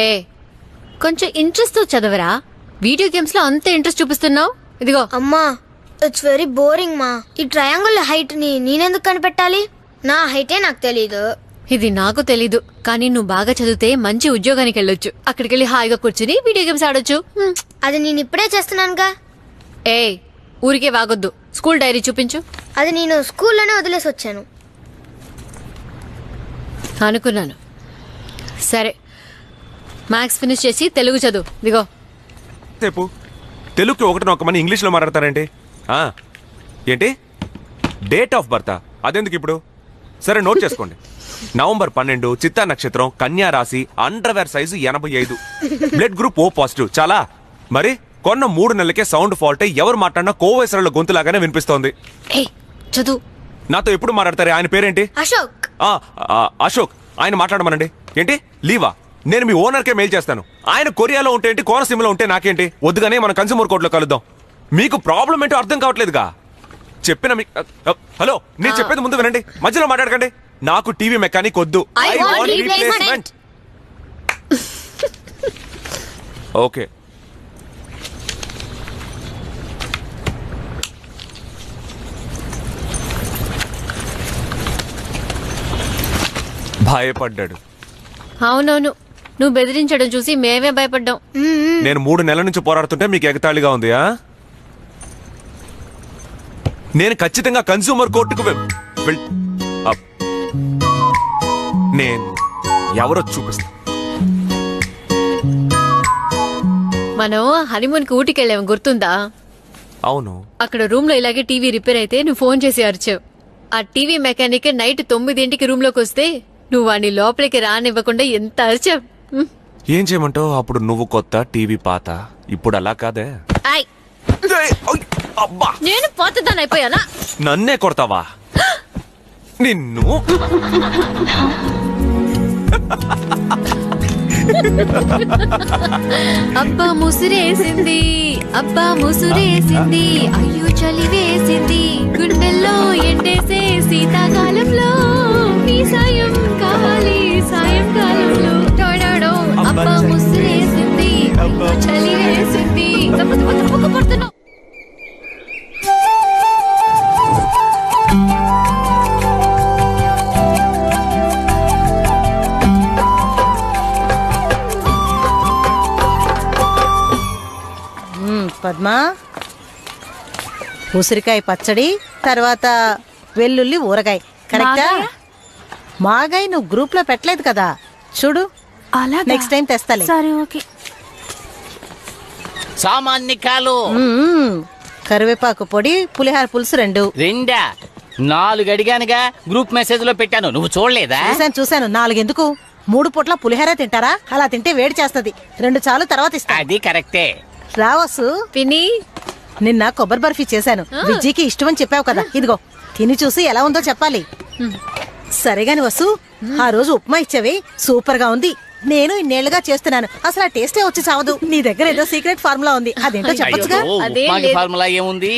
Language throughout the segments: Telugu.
ఏ కొంచెం ఇంట్రెస్ట్ తో చదవరా. వీడియో గేమ్స్ లో అంత ఇంట్రెస్ట్ చూపిస్తున్నావు. ఇదిగో. అమ్మా ఇట్స్ వెరీ బోరింగ్ మా. ఈ ట్రయాంగిల్ హైట్ ని నేనెందుకు కనిపెట్టాలి? నా హైటే నాకు తెలీదు. ఇది నాకు తెలీదు, కానీ నువ్వు బాగా చదివితే మంచి ఉద్యోగానికి వెళ్ళొచ్చు. అక్కడికి వెళ్ళి హాయిగా కూర్చుని వీడియో గేమ్స్ ఆడొచ్చు. అది నేను ఇప్పుడే చేస్తున్నానుగా. ఏ ఊరికే వాగొద్దు. స్కూల్ డైరీ చూపించు. అది నేను స్కూల్లోనే వదిలేసి వచ్చాను. అనుకున్నాను. సరే మ్యాథ్స్ ఫినిష్ చేసి తెలుగు చదువు. ఇదిగో. రేపు తెలుగుకి ఒకటి ఒక్కమని ఇంగ్లీష్లో మాట్లాడతారేంటి? ఏంటి డేట్ ఆఫ్ బర్త్? అదెందుకు ఇప్పుడు? సరే నోట్ చేసుకోండి. నవంబర్ 12, చిత్తా నక్షత్రం, కన్యా రాశి, underwear size 85, blood group O positive. చాలా. మరి కొన్న 3 నెలలకే సౌండ్ ఫాల్ట్ ఎవరు మాట్లాడినా కోవేశ్వరుల గొంతులాగానే వినిపిస్తోంది. చదువు. నాతో ఎప్పుడు మాట్లాడతారే? ఆయన పేరేంటి? అశోక్. అశోక్. ఆయన మాట్లాడమనండి. ఏంటి లీవా? నేను మీ ఓనర్కే మెయిల్ చేస్తాను. ఆయన కొరియాలో ఉంటే ఏంటి, కోనసీమలో ఉంటే నాకేంటి? వద్దుగానే మన కన్స్యూమర్ కోర్టులో కలుద్దాం. మీకు ప్రాబ్లం ఏంటో అర్థం కావట్లేదుగా. చెప్పిన హలో, నేను చెప్పేది ముందు వినండి, మధ్యలో మాట్లాడకండి. నాకు టీవీ మెకానిక్ వద్దు. I want replacement. ఓకే. భయపడ్డాడు. అవునవును, నువ్వు బెదిరించడం చూసి మేమే భయపడ్డాం. నేను 3 నెలల నుంచి పోరాడుతుంటే మీకు ఎగతాళిగా ఉంది. నేను ఖచ్చితంగా కన్స్యూమర్ కోర్టుకు నేను ఎవరో చూపిస్తా. మనం హనీమూన్ కి ఊటికి వెళ్ళాము, గుర్తుందా? అవును. అక్కడ రూమ్ లో ఇలాగే టీవీ రిపేర్ అయితే నువ్వు ఫోన్ చేసి అరిచావు. ఆ టీవీ మెకానిక్ నైట్ 9 రూమ్ లోకి వస్తే నువ్వు వాడిని లోపలికి రానివ్వకుండా ఎంత అరిచావు. ఏం చేయమంటావు? అప్పుడు నువ్వు కొత్త, టీవీ పాత. ఇప్పుడు అలా కాదే. నేను పోతదాన్ని అయిపోయానా? నన్నే కొడతావా? నిన్ను అబ్బా ముసురేసింది, అబ్బా ముసురేసింది, అయ్యో చలి వేసింది, గుండెల్లో ఎండేసే శీతాకాలంలో నీ సాయం కావాలి సాయంకాలంలో. టొడడో అబ్బా ముసురేసింది, అయ్యో చలి వేసింది, పడుతున్నావు. పద్మా, ఉసిరికాయ పచ్చడి, తర్వాత వెల్లుల్లి ఊరగాయ. కరెక్టా? మాగాయ నువ్వు గ్రూప్ లో పెట్టలేదు కదా, చూడు. నెక్స్ట్ టైం తెస్తాలే. సరే ఓకే. సామాన్నికాలు, కరివేపాకు పొడి, పులిహార పులుసు 2. 4 అడిగానుగా, గ్రూప్ మెసేజ్ లో పెట్టాను, నువ్వు చూడలేదా? చూశాను. 4 ఎందుకు? 3 పూట్ల పులిహార తింటారా? అలా తింటే వేడి చేస్తది. 2 చాలు, తర్వాత ఇస్తా. అది కరెక్టే. రావసు పిన్ని, నిన్న కొబ్బరి బర్ఫీ చేశాను. విజ్జికి ఇష్టమని చెప్పావు కదా, ఇదిగో తిని చూసి ఎలా ఉందో చెప్పాలి. సరేగాని వసు, ఆ రోజు ఉప్మా ఇచ్చావి, సూపర్ గా ఉంది. నేను ఇన్నేళ్లుగా చేస్తున్నాను, అసలు ఆ టేస్టే వచ్చి చావదు. నీ దగ్గర ఏదో సీక్రెట్ ఫార్ములా ఉంది, అదేంటో చెప్పొచ్చుగా. ఫార్ములా ఏముంది?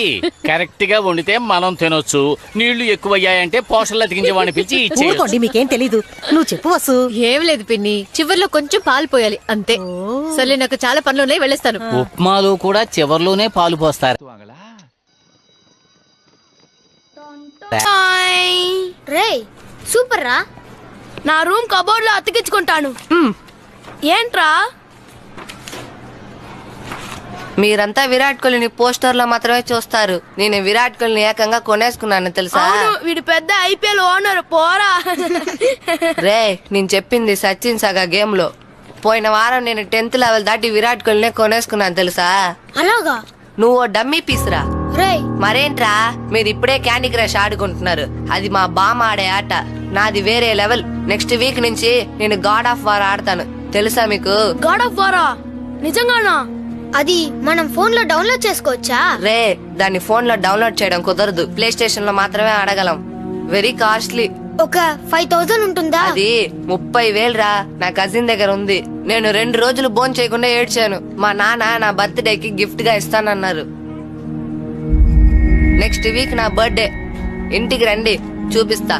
కరెక్ట్ గా వండితే మనం తినొచ్చు. నీళ్లు ఎక్కువయ్యాయంటే పోషన్లు అతికించే వాడిని పిలిచి ఊరుకోండి, మీకేం తెలీదు. నువ్వు చెప్పు వసు. ఏం లేదు పిన్ని, చివర్లో కొంచెం పాలు పోయాలి అంతే. సరే, నాకు చాలా పనులు ఉన్నాయి, వెళ్ళేస్తాను. ఉప్మాలో కూడా చివర్లోనే పాలు పోస్తారు. రే సూపర్ రా. నా రూమ్ కబోర్డ్ లో అతికించుకుంటాను. ఏంట్రా? మీరంతా విరాట్ కోహ్లీని పోస్టర్ లో మాత్రమే చూస్తారు. నేను విరాట్ కోహ్లీని ఏకంగా కొనేసుకున్నాను తెలుసా? వీడు పెద్ద ఐపీఎల్ ఓనర్. పోరా. రే, నేను చెప్పింది సచిన్ సగా గేమ్ లో. పోయిన వారం నేను 10th లెవెల్ దాటి విరాట్ కోహ్లీనే కొనేసుకున్నాను తెలుసా? అలాగా? నువ్వు డమ్మీ పీస్ రా. రే మరేంట్రా, మీరు ఇప్పుడే క్యాండీ క్రష్ ఆడుకుంటున్నారు. అది మా బామ్మ ఆడే ఆట, నాది వేరే లెవెల్. నెక్స్ట్ వీక్ నుంచి నేను గాడ్ ఆఫ్ వార్ ఆడతాను తెలుసా మీకు? గాడ్ ఆఫ్ వారా? నిజంగానా? అది మనం ఫోన్ లో డౌన్లోడ్ చేసుకోవచ్చా? రే, దాన్ని ఫోన్ లో డౌన్లోడ్ చేయడం కుదరదు. ప్లే స్టేషన్ లో మాత్రమే ఆడగలం. Very costly. ఒక 5000 ఉంటుందా? అది 30,000 రా. నా కజిన్ దగ్గర ఉంది. నేను 2 రోజులు బోన్ చేయకుండా ఏడ్చాను. మా నాన్న నా బర్త్డేకి గిఫ్ట్ గా ఇస్తానన్నారు. నెక్స్ట్ వీక్ నా బర్త్డే. ఇంటికి రండి, చూపిస్తా.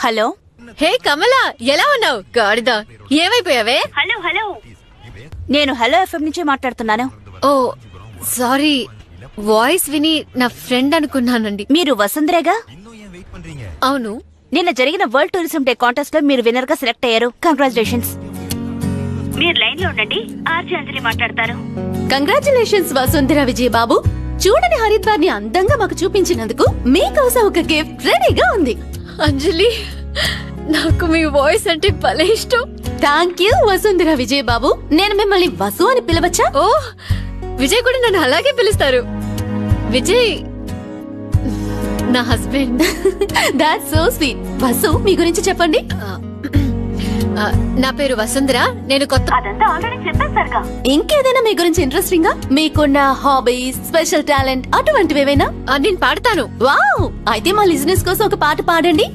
హలో హే కమలా, ఎలా ఉన్నావు? గాడిద, ఏమైపోయావే? నేను హలో ఎఫ్ఎం నుంచి మాట్లాడుతున్నాను. ఓ సారీ, వాయిస్ విని నా ఫ్రెండ్ అనుకున్నానండి. మీరు వసుంధరేగా? అవును. నిన్న జరిగిన వరల్డ్ టూరిజం డే కాంటెస్ట్ లో మీరు విన్నర్ గా సెలెక్ట్ అయ్యారు. కంగ్రాచులేషన్స్. మీరు లైన్ లో ఉండండి, ఆర్జే అంజలి మాట్లాడతారు. కంగ్రాచులేషన్స్ వసుంధర విజయబాబు. చూడని హరిద్వార్ ని అందంగా మాకు చూపించినందుకు మీకోసం ఒక గిఫ్ట్ రెడీగా ఉంది. అంజలి, నాకు మీ వాయిస్ అంటే భలే ఇష్టం. Thank you Vasundhara Vijaya Babu. నేను మిమ్మల్ని వసు అని పిలవచ్చా? ఓ, విజయ్ కూడా నన్ను అలాగే పిలుస్తారు. విజయ్ నా husband. That's so sweet. Vasu, మీ గురించి చెప్పండి. నా పేరు వసుంధర. నేను కొత్త. అదంతా ఆల్రెడీ చెప్పేశారుగా. ఇంకేదైనా మీ గురించి ఇంట్రెస్టింగ్ గా, మీకున్న హాబీస్, స్పెషల్ టాలెంట్ అటువంటివి ఏవైనా? నేను పాడతాను. వావ్, అయితే మా లిజినెస్ కోసం ఒక పాట పాడండి.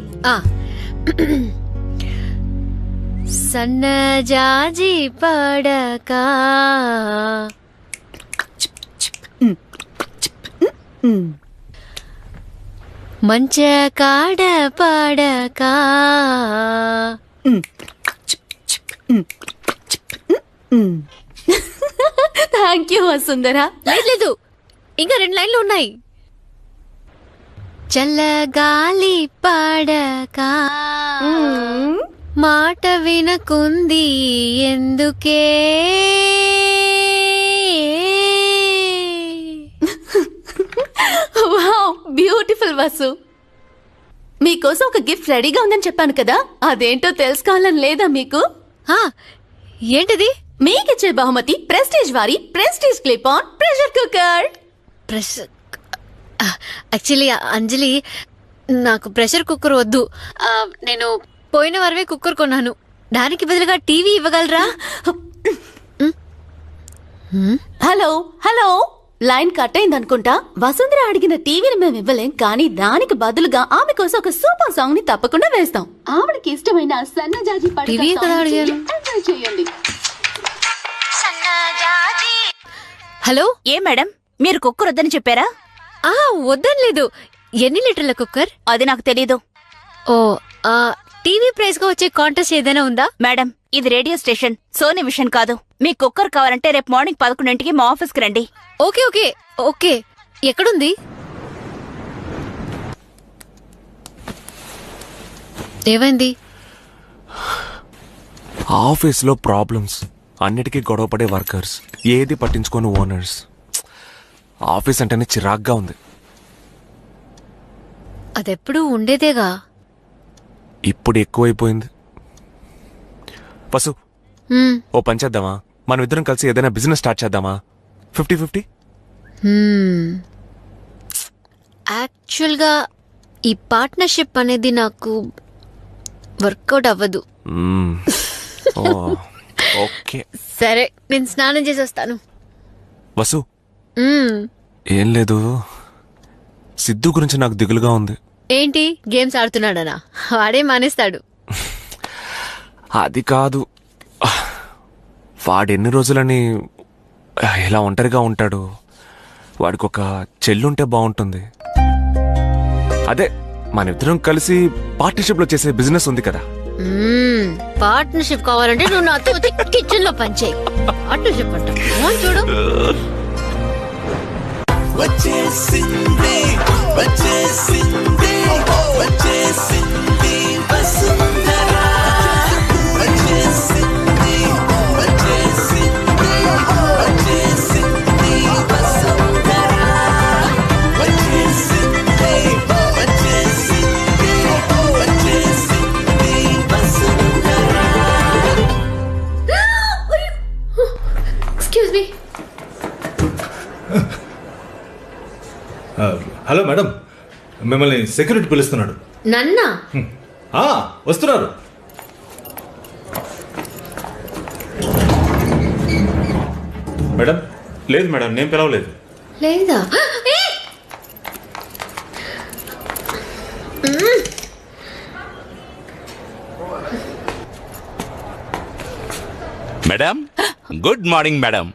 సన్నజాజి పడక మంచ కాడ పడక థ్యాంక్ యూ వసుంధర. లేదు, ఇంకా 2 లైన్లు ఉన్నాయి. చల్లగాలి పడక మాట వినకుంది ఎందుకే. Wow, beautiful Vasu. మీకోసం ఒక గిఫ్ట్ రెడీగా ఉందని చెప్పాను కదా, అదేంటో తెలుసుకోవాలని లేదా మీకు? ఏంటిది? మీకిచ్చే బహుమతి ప్రెస్టీజ్ వారి Prestige clip on pressure cooker. Actually Anjali, నాకు ప్రెషర్ కుక్కర్ వద్దు. నేను పోయిన వారమే కుక్కర్ కొన్నాను. దానికి బదులుగా టీవీ ఇవ్వగలరా? హలో హలో, లైన్ కట్ అయింది అనుకుంటా. వసుంధర అడిగిన టీవీని మేము ఇవ్వలేం, కానీ దానికి బదులుగా ఆమె కోసం ఒక సూపర్ సాంగ్ ని తప్పకుండా వేస్తాం. ఆవిడకి ఇష్టమైన సన్నజాజి పడక టీవీ కదా అడిగాను. ఎంజాయ్ చేయండి. హలో. ఏ మేడం, మీరు కుక్కర్ వద్దని చెప్పారా? వద్దని లేదు. ఎన్ని లీటర్ల కుక్కర్? అది నాకు తెలీదు. ఓ, టీవీ ప్రైజ్ గా వచ్చే కాంటెస్ట్ ఏదైనా ఉందా? మేడం, ఇది రేడియో స్టేషన్, సోనీ విషన్ కాదు. మీ కుక్కర్ కావాలంటే రేపు మార్నింగ్ 11 మా ఆఫీస్ కి రండి. Okay okay okay. ఎక్కడుంది? ఏమైంది? ఆఫీస్లో ప్రాబ్లమ్స్, అన్నిటికీ గొడవపడే వర్కర్స్, ఏది పట్టించుకోని ఓనర్స్. ఆఫీస్ అంటేనే చిరాగ్గా ఉంది. అదెప్పుడు ఉండేదేగా, ఇప్పుడు ఎక్కువైపోయింది. వసు, ఓ పని చేద్దామా? మనం ఇద్దరం కలిసి ఏదైనా బిజినెస్ స్టార్ట్ చేద్దామా? 50-50. యాక్చువల్గా ఈ పార్ట్నర్షిప్ అనేది నాకు వర్కౌట్ అవ్వదు. ఓకే సరే, నేను స్నానం చేసి వస్తాను. వసు, ఏం లేదు, సిద్ధు గురించి నాకు దిగులుగా ఉంది. ఏంటి, గేమ్స్ ఆడుతున్నాడనా? వాడే మానేస్తాడు. అది కాదు, వాడెన్ని రోజులని ఇలా ఒంటరిగా ఉంటాడు. వాడికి ఒక చెల్లుంటే బాగుంటుంది. అదే మన ఇద్దరం కలిసి పార్ట్నర్షిప్ లో చేసే బిజినెస్ ఉంది కదా. పార్ట్నర్షిప్ కావాలంటే నువ్వు నాతో కిచెన్ లో పనిచేయి. పార్ట్నర్షిప్ అంట చూడు. వచ్చేసింది వచ్చేసింది వచ్చేసింది వసుంధర, వచ్చేసింది వచ్చేసింది వచ్చేసింది వసుంధర, వచ్చేసింది వచ్చేసింది వచ్చేసింది Vasundhara. Excuse me. Hello madam, మిమ్మల్ని సెక్యూరిటీ పిలుస్తున్నాడు. నన్నా? వస్తున్నారు. మేడం, లేదు మేడం, నేను పిలవలేదు. లేదా? Madam, good morning madam.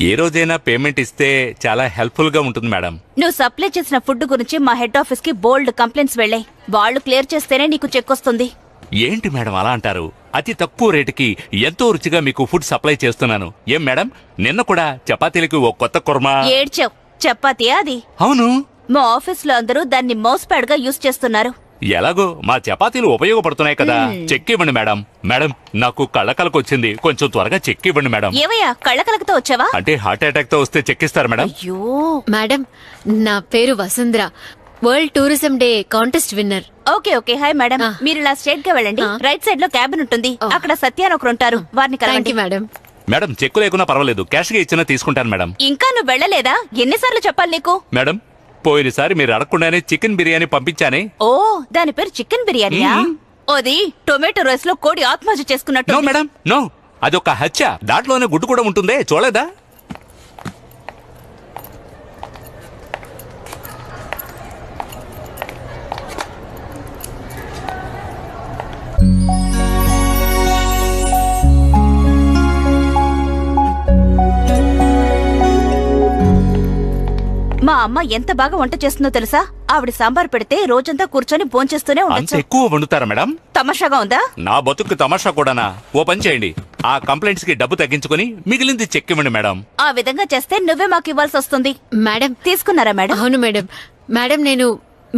ఏ రోజైనా పేమెంట్ ఇస్తే చాలా హెల్ప్ఫుల్ గా ఉంటుంది మేడం. నువ్వు సప్లై చేసిన ఫుడ్ గురించి మా హెడ్ ఆఫీస్ కి బోల్డ్ కంప్లైంట్స్ వెళ్ళాయి. వాళ్ళు క్లియర్ చేస్తేనే నీకు చెక్ వస్తుంది. ఏంటి మేడం అలా అంటారు? అతి తక్కువ రేటుకి ఎంతో రుచిగా మీకు ఫుడ్ సప్లై చేస్తున్నాను. ఏం మేడం, నిన్న కూడా చపాతీలకు ఓ కొత్త కుర్మా. ఏడ్చావ్, చపాతీయా అది? అవును. మా ఆఫీస్ లో అందరూ దాన్ని మౌస్ ప్యాడ్ గా యూజ్ చేస్తున్నారు. ఎలాగో మా చపాతీలు ఉపయోగపడుతున్నాయి కదా. చెక్ ఇవ్వండి మేడం. మేడం, నాకు కళ్ళకలకు వచ్చింది, కొంచెం త్వరగా చెక్ ఇవ్వండి మేడం. ఏవయ్యా కళ్ళకలకతో వచ్చావా? అంటే హార్ట్ అటాక్ తో వస్తే చెక్ ఇస్తారు మేడం. అయ్యో మేడం, నా పేరు Vasundhara, world tourism day contest winner. Okay okay. Hi madam, మీరు ఇలా స్ట్రైట్ గా వెళ్ళండి. రైట్ సైడ్ లో క్యాబిన్ ఉంటుంది. అక్కడ సత్య అని ఒకరు ఉంటారు, వారిని కలవండి. మేడం. మేడం, చెక్కు లేకున్నా పర్వాలేదు, క్యాష్ గా ఇచ్చినా తీసుకుంటాను మేడం. ఇంకా నువ్వు వెళ్ళలేదా? ఎన్నిసార్లు చెప్పాలి నీకు? మేడం, పోయినసారి మీరు అడగకుండానే చికెన్ బిర్యానీ పంపించానే. ఓ, దాని పేరు చికెన్ బిర్యానీయా? అది టొమాటో రైస్ లో కోడి ఆత్మహత్య చేసుకున్నట్టు. నో మేడం, నో, అదొక హత్య. దాంట్లోనే గుడ్డు కూడా ఉంటుందే, చూడలేదా? మా అమ్మ ఎంత బాగా వంట చేస్తుందో తెలుసా? ఆవిడ సాంబార్ పెడితే రోజంతా కూర్చొని భోంచేస్తూనే అంత ఉండొచ్చు. ఎక్కువ వండుతారా మేడం? తమాషాగా ఉందా? నా బతుకు తమాషా కూడానా? ఓ పని చేయండి, ఆ కంప్లైంట్స్ కి డబ్బు తగ్గించుకుని మిగిలింది చెక్ ఇవ్వండి మేడం. ఆ విధంగా చేస్తే నువ్వే మాకు ఇవ్వాల్సి వస్తుంది. మేడం, తీసుకున్నారా మేడం? అవును మేడం. మేడం, నేను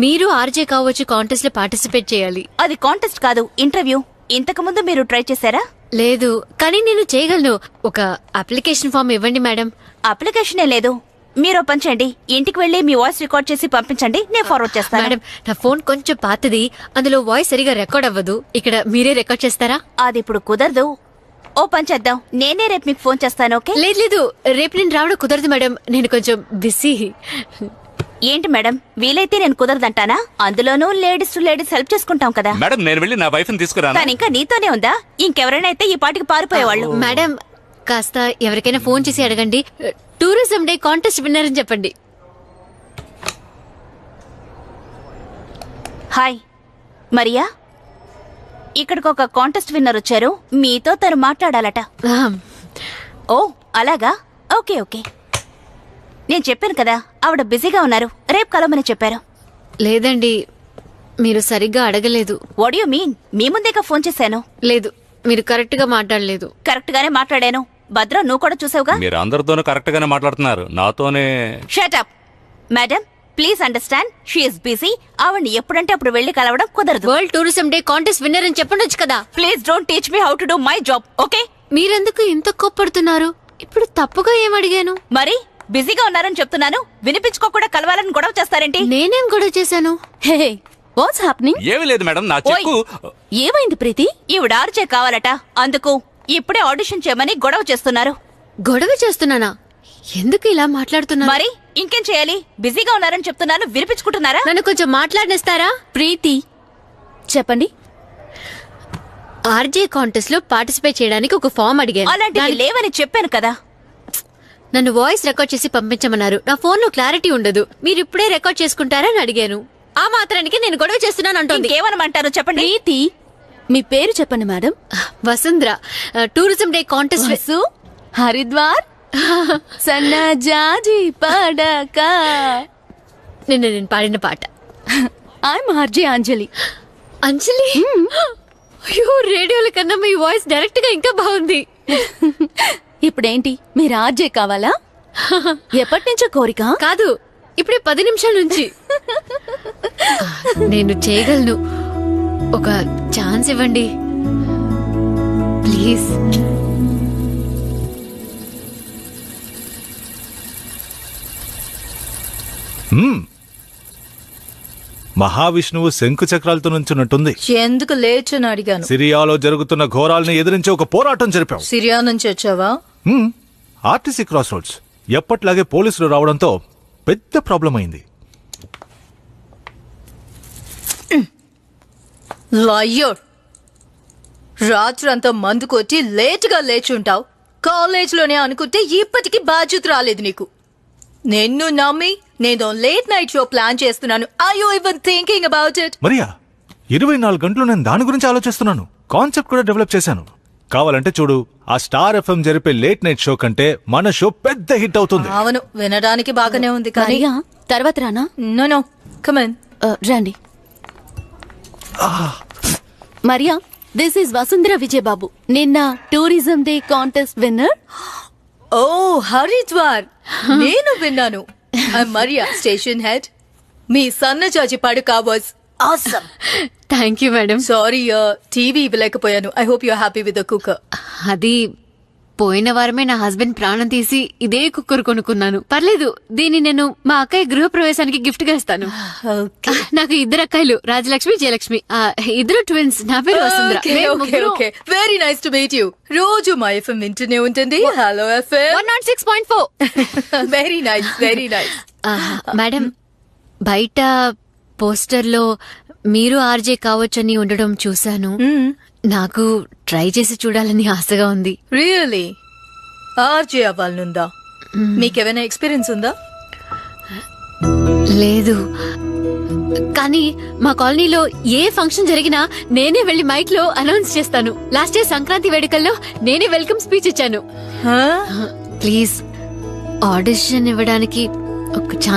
మీరు ఆర్జే కావచ్చు కాంటెస్ట్ లో పార్టిసిపేట్ చేయాలి. అది కాంటెస్ట్ కాదు, ఇంటర్వ్యూ. ఇంతకు ముందు మీరు ట్రై చేశారా? లేదు, కానీ నేను చేయగలను. ఒక అప్లికేషన్ ఫామ్ ఇవ్వండి మేడం. అప్లికేషనే లేదు. మీరు పని చేయండి, ఇంటికి వెళ్ళి మీ వాయిస్ రికార్డ్ చేసి పంపించండి, నేను ఫార్వర్డ్ చేస్తాను. మేడం, నా ఫోన్ కొంచెం పాతది, అందులో వాయిస్ సరిగా రికార్డ్ అవ్వదు. ఇక్కడ మీరే రికార్డ్ చేస్తారా? అది ఇప్పుడు కుదరదు. ఓ పని చేద్దాం, నేనే రేపు మీకు ఫోన్ చేస్తాను. ఓకే? లేదు లేదు, రేపు నేను రావడం కుదరదు మేడం, నేను కొంచెం బిజీ. ఏంటి మేడం, వీలైతే నేను కుదరదంటానా? అందులోనూ లేడీస్ టు లేడీస్ హెల్ప్ చేసుకుంటాం కదా. మేడం, నేను వెళ్ళి నా వైఫ్ ని తీసుకురాను. కానీ ఇంకా నీతోనే ఉందా? ఇంకెవరైనా అయితే ఈ పాటికి పారిపోయేవాళ్ళు. మేడం, కాస్త ఎవరికైనా ఫోన్ చేసి అడగండి, టూరిజం డే కాంటెస్ట్ విన్నర్ అని చెప్పండి. హాయ్ మరియా, ఇక్కడికి ఒక కాంటెస్ట్ విన్నర్ వచ్చారు, మీతో తను మాట్లాడాలట. ఓ అలాగా, ఓకే ఓకే. నేను చెప్పాను కదా, ఆవిడ బిజీగా ఉన్నారు, రేపు కలవమని చెప్పారు. లేదండి, మీరు సరిగ్గా అడగలేదు. What you mean? మీ ముందేగా ఫోన్ చేశాను. లేదు, మీరు కరెక్ట్ గా మాట్లాడలేదు. కరెక్ట్ గానే మాట్లాడాను. భద్ర, నువ్వు కూడా చూసావుగా. మీరు అందరితోనూ కరెక్ట్ గానే మాట్లాడుతున్నారు, నాతోనే. Shut up madam, please understand, she is busy. ఆవిడ్ని ఎప్పుడంటే అప్పుడు వెళ్లి కలవడం కుదరదు. World tourism day contest winner అని చెప్పండొచ్చు కదా. Please don't teach me how to do my job, okay? మీరెందుకు ఇంత కోప్పడుతున్నారు? ఇప్పుడు తప్పుగా ఏం అడిగాను? మరి బిజీగా ఉన్నారని చెప్తున్నాను, వినిపించుకోకుండా కలవాలని గొడవ చేస్తారేంటి? నేనేం గొడవ చేశాను? Hey what's happening? ఏమీ లేదు మేడం, నా చెక్కు. ఏమైంది ప్రీతి? ఈవిడ ఆర్జే కావాలట, అందుకు ఇప్పుడే ఆడిషన్ చేయమని గొడవ చేస్తున్నారు. గొడవ చేస్తున్నానా? ఎందుకు ఇలా మాట్లాడుతున్నారు? మరి ఇంకేం చేయాలి? బిజీగా ఉన్నారని చెప్తున్నాను, వినిపించుకుంటున్నారా? నన్ను కొంచెం మాట్లాడిస్తారా? ప్రీతి చెప్పండి. ఆర్జే కాంటెస్ట్ లో పార్టిసిపేట్ చేయడానికి ఒక ఫామ్ అడిగాను. అలాంటివి లేవని చెప్పాను కదా. నన్ను వాయిస్ రికార్డ్ చేసి పంపించమన్నారు. నా ఫోన్ లో క్లారిటీ ఉండదు, మీరు ఇప్పుడే రికార్డ్ చేసుకుంటారా అని అడిగాను. ఆ మాత్రానికి నేను గొడవ చేస్తున్నాను అంటోంది. ఏమనమంటారు చెప్పండి. ప్రీతి, మీ పేరు చెప్పండి madam. Vasundhara, tourism day contest. Vasu, Haridwar, సన్నజాజి పడక. నేను పాడిన పాట. ఐఎమ్ ఆర్జే అంజలి. అంజలి? అయ్యో, రేడియోల కన్నా మీ వాయిస్ డైరెక్ట్ గా ఇంకా బాగుంది. ఇప్పుడేంటి, మీరు ఆర్జే కావాలా? ఎప్పటి నుంచో కోరిక? కాదు, ఇప్పుడే 10 నిమిషాల నుంచి. నేను చేయగలను, ఒక ఛాన్స్ ఇవ్వండి ప్లీజ్. మహావిష్ణువు శంకు చక్రాలతో నుంచున్నట్టుంది. ఎందుకు లేచని అడిగాను. సిరియాలో జరుగుతున్న ఘోరాల్ని ఎదిరించి ఒక పోరాటం జరిపాం. సిరియా నుంచి వచ్చావా? ఆర్టీసీ క్రాస్ రోడ్స్ ఎప్పట్లాగే పోలీసులు రావడంతో పెద్ద ప్రాబ్లం అయింది. లయ్యోర్, రాత్రంతా మందు కొట్టి లేటుగా లేచుంటావు. కాలేజ్లోనే అనుకుంటే ఇప్పటికీ బాధ్యత రాలేదు నీకు. నిన్ను నమ్మి నేను లేట్ నైట్ షో ప్లాన్ చేస్తున్నాను. Are you even thinking about it? Maria, 24 గంటలు నేను దాని గురించి ఆలోచిస్తున్నాను. కాన్సెప్ట్ కూడా డెవలప్ చేశాను. కావాలంటే చూడు, ఆ స్టార్ ఎఫ్ఎం జరిపే లేట్ నైట్ షో కంటే మన షో పెద్ద హిట్ అవుతుంది. అవును, వినడానికి బాగానే ఉంది కానీ మరియా తర్వాత రానా? No come on. రండి. Maria, this is Vasundhara Vijayababu, నిన్న టూరిజం డే కాంటెస్ట్ విన్నర్. ఓ హరిద్వార్, నేను విన్నాను. Maria, station head. మీ సన్నజాజి పడుక was awesome. Thank you madam. Sorry, TV ఇవ్వలేకపోయాను. I hope you are happy with the cooker. అది పోయిన వారమే నా హస్బెండ్ ప్రాణం తీసి ఇదే కుక్కర్ కొనుక్కున్నాను. పర్లేదు, దీన్ని నేను మా అక్కయ్య గృహప్రవేశానికి గిఫ్ట్ గా ఇస్తాను. నాకు 2 అక్కయ్యలు, రాజలక్ష్మి, జయలక్ష్మి. ఇద్దరు ట్విన్స్. నా పేరు వసుంధర. మేము ముగ్గురం. Very nice to meet you. రోజు మా ఎఫ్ఎం వింటూనే ఉంటుంది. Hello FM 106.4. Very nice, very nice. Madam, బయట పోస్టర్లో మీరు ఆర్జే కావచ్చని ఉండడం చూశాను. నాకు ట్రై చేసి చూడాలని ఆశగా ఉంది. రియలీ? ఆర్జే అవ్వాలనుందా? మీకేమైనా ఎక్స్పీరియన్స్ ఉందా? లేదు, కానీ మా కాలనీలో ఏ ఫంక్షన్ జరిగినా నేనే వెళ్లి మైక్ లో అనౌన్స్ చేస్తాను. లాస్ట్ ఇయర్ సంక్రాంతి వేడుకల్లో నేనే వెల్కమ్ స్పీచ్ ఇచ్చాను. ప్లీజ్ ఆడిషన్ ఇవ్వడానికి ఒక